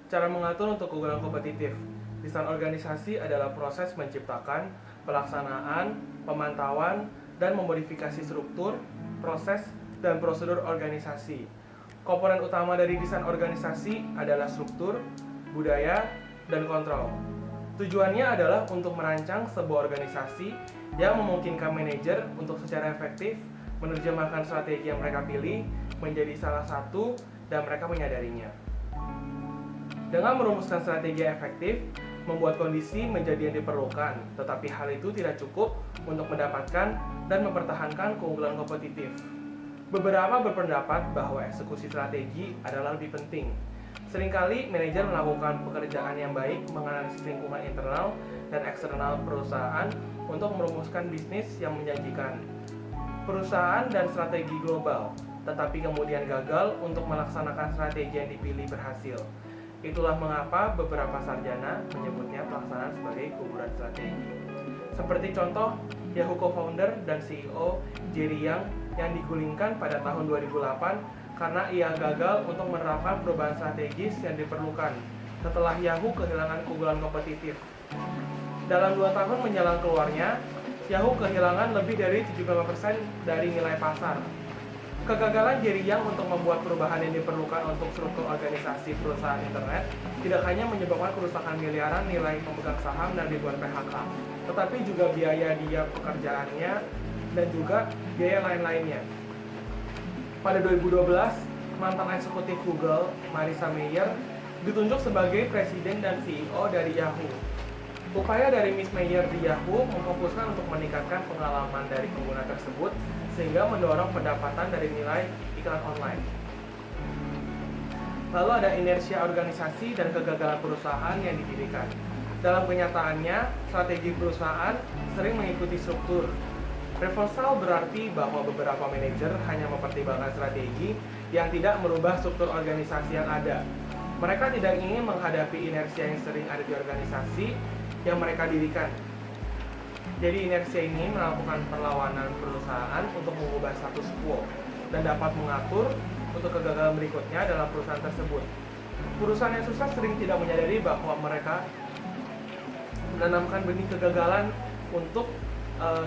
Cara mengatur untuk keunggulan kompetitif. Desain organisasi adalah proses menciptakan, pelaksanaan, pemantauan, dan memodifikasi struktur, proses, dan prosedur organisasi. Komponen utama dari desain organisasi adalah struktur, budaya, dan kontrol. Tujuannya adalah untuk merancang sebuah organisasi yang memungkinkan manajer untuk secara efektif menerjemahkan strategi yang mereka pilih menjadi salah satu dan mereka menyadarinya. Dengan merumuskan strategi yang efektif, membuat kondisi menjadi yang diperlukan, tetapi hal itu tidak cukup untuk mendapatkan dan mempertahankan keunggulan kompetitif. Beberapa berpendapat bahwa eksekusi strategi adalah lebih penting. Seringkali manajer melakukan pekerjaan yang baik menganalisis lingkungan internal dan eksternal perusahaan untuk merumuskan bisnis yang menjanjikan. Perusahaan dan strategi global, tetapi kemudian gagal untuk melaksanakan strategi yang dipilih berhasil. Itulah mengapa beberapa sarjana menyebutnya pelaksanaan sebagai keunggulan strategi. Seperti contoh, Yahoo co-founder dan CEO Jerry Yang digulingkan pada tahun 2008 karena ia gagal untuk menerapkan perubahan strategis yang diperlukan setelah Yahoo kehilangan keunggulan kompetitif. Dalam 2 tahun menjelang keluarnya, Yahoo kehilangan lebih dari 75% dari nilai pasar. Kegagalan Jerry Yang untuk membuat perubahan yang diperlukan untuk struktur organisasi perusahaan internet tidak hanya menyebabkan kerusakan miliaran nilai pemegang saham dan ribuan PHK, tetapi juga biaya dia pekerjaannya dan juga biaya lain-lainnya. Pada 2012, mantan eksekutif Google, Marissa Mayer, ditunjuk sebagai presiden dan CEO dari Yahoo. Upaya dari Miss Mayer di Yahoo memfokuskan untuk meningkatkan pengalaman dari pengguna tersebut sehingga mendorong pendapatan dari nilai iklan online. Lalu ada inersia organisasi dan kegagalan perusahaan yang didirikan. Dalam kenyataannya, strategi perusahaan sering mengikuti struktur. Reversal berarti bahwa beberapa manajer hanya mempertimbangkan strategi yang tidak merubah struktur organisasi yang ada. Mereka tidak ingin menghadapi inersia yang sering ada di organisasi yang mereka dirikan. Jadi inersia ini melakukan perlawanan perusahaan untuk mengubah status quo dan dapat mengatur untuk kegagalan berikutnya dalam perusahaan tersebut. Perusahaan yang sukses sering tidak menyadari bahwa mereka menanamkan benih kegagalan untuk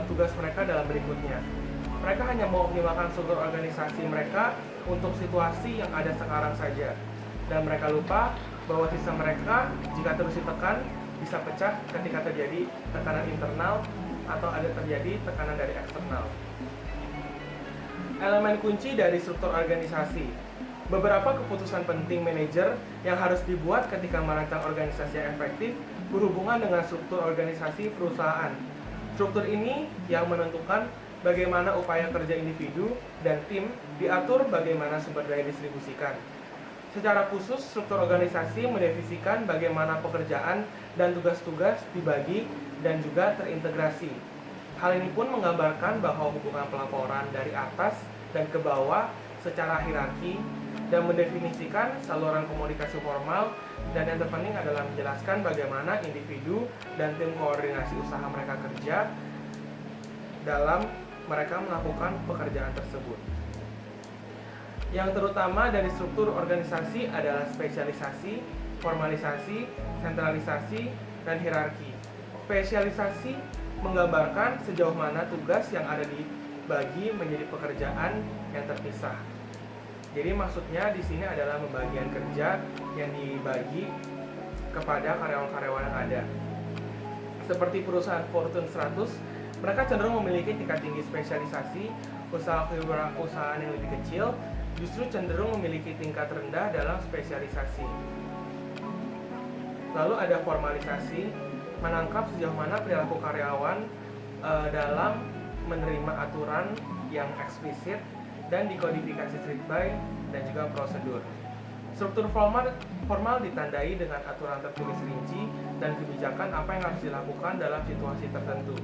tugas mereka dalam berikutnya. Mereka hanya mengoptimalkan struktur organisasi mereka untuk situasi yang ada sekarang saja. Dan mereka lupa bahwa sistem mereka jika terus ditekan bisa pecah ketika terjadi tekanan internal atau ada terjadi tekanan dari eksternal. Elemen kunci dari struktur organisasi. Beberapa keputusan penting manajer yang harus dibuat ketika merancang organisasi yang efektif berhubungan dengan struktur organisasi perusahaan. Struktur ini yang menentukan bagaimana upaya kerja individu dan tim diatur bagaimana sumber daya distribusikan. Secara khusus, struktur organisasi mendefinisikan bagaimana pekerjaan dan tugas-tugas dibagi dan juga terintegrasi. Hal ini pun menggambarkan bahwa hubungan pelaporan dari atas dan ke bawah secara hierarki dan mendefinisikan saluran komunikasi formal, dan yang terpenting adalah menjelaskan bagaimana individu dan tim koordinasi usaha mereka kerja dalam mereka melakukan pekerjaan tersebut. Yang terutama dari struktur organisasi adalah spesialisasi, formalisasi, sentralisasi, dan hierarki. Spesialisasi menggambarkan sejauh mana tugas yang ada dibagi menjadi pekerjaan yang terpisah. Jadi maksudnya di sini adalah pembagian kerja yang dibagi kepada karyawan-karyawan yang ada. Seperti perusahaan Fortune 100, mereka cenderung memiliki tingkat tinggi spesialisasi. Usaha-usahaan yang lebih kecil justru cenderung memiliki tingkat rendah dalam spesialisasi. Lalu ada formalisasi, menangkap sejauh mana perilaku karyawan dalam menerima aturan yang eksplisit dan dikodifikasi strict by dan juga prosedur. Struktur formal ditandai dengan aturan tertulis rinci dan kebijakan apa yang harus dilakukan dalam situasi tertentu.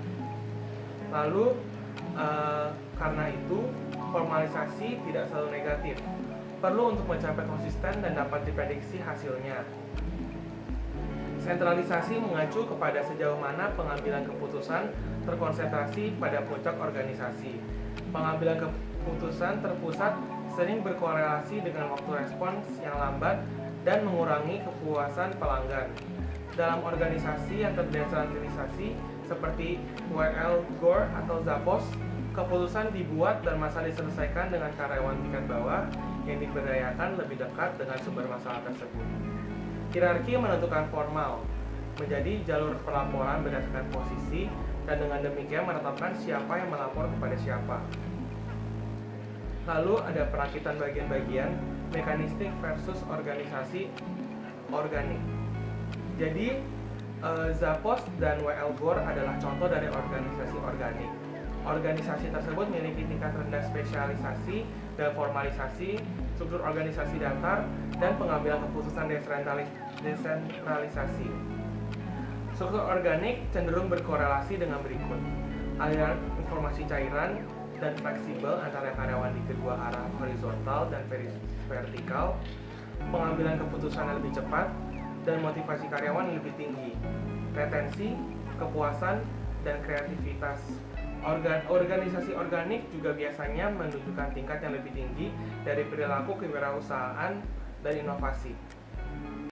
Lalu karena itu formalisasi tidak selalu negatif, perlu untuk mencapai konsisten dan dapat diprediksi hasilnya. Sentralisasi mengacu kepada sejauh mana pengambilan keputusan terkonsentrasi pada puncak organisasi. Pengambilan keputusan terpusat sering berkorelasi dengan waktu respons yang lambat dan mengurangi kepuasan pelanggan. Dalam organisasi yang terdesentralisasi seperti WL Gore atau Zappos, keputusan dibuat dan masalah diselesaikan dengan karyawan tingkat bawah yang diberdayakan lebih dekat dengan sumber masalah tersebut. Hierarki menentukan formal, menjadi jalur pelaporan berdasarkan posisi, dan dengan demikian menetapkan siapa yang melapor kepada siapa. Lalu ada perakitan bagian-bagian, mekanistik versus organisasi organik. Jadi, Zappos dan WL Gore adalah contoh dari organisasi organik. Organisasi tersebut memiliki tingkat rendah spesialisasi dan formalisasi, struktur organisasi datar, dan pengambilan keputusan desentralisasi. Struktur organik cenderung berkorelasi dengan berikut: aliran informasi cairan dan fleksibel antara karyawan di kedua arah horizontal dan vertikal, pengambilan keputusan yang lebih cepat, dan motivasi karyawan yang lebih tinggi, retensi, kepuasan, dan kreativitas. Organisasi organik juga biasanya menunjukkan tingkat yang lebih tinggi dari perilaku kewirausahaan dan inovasi.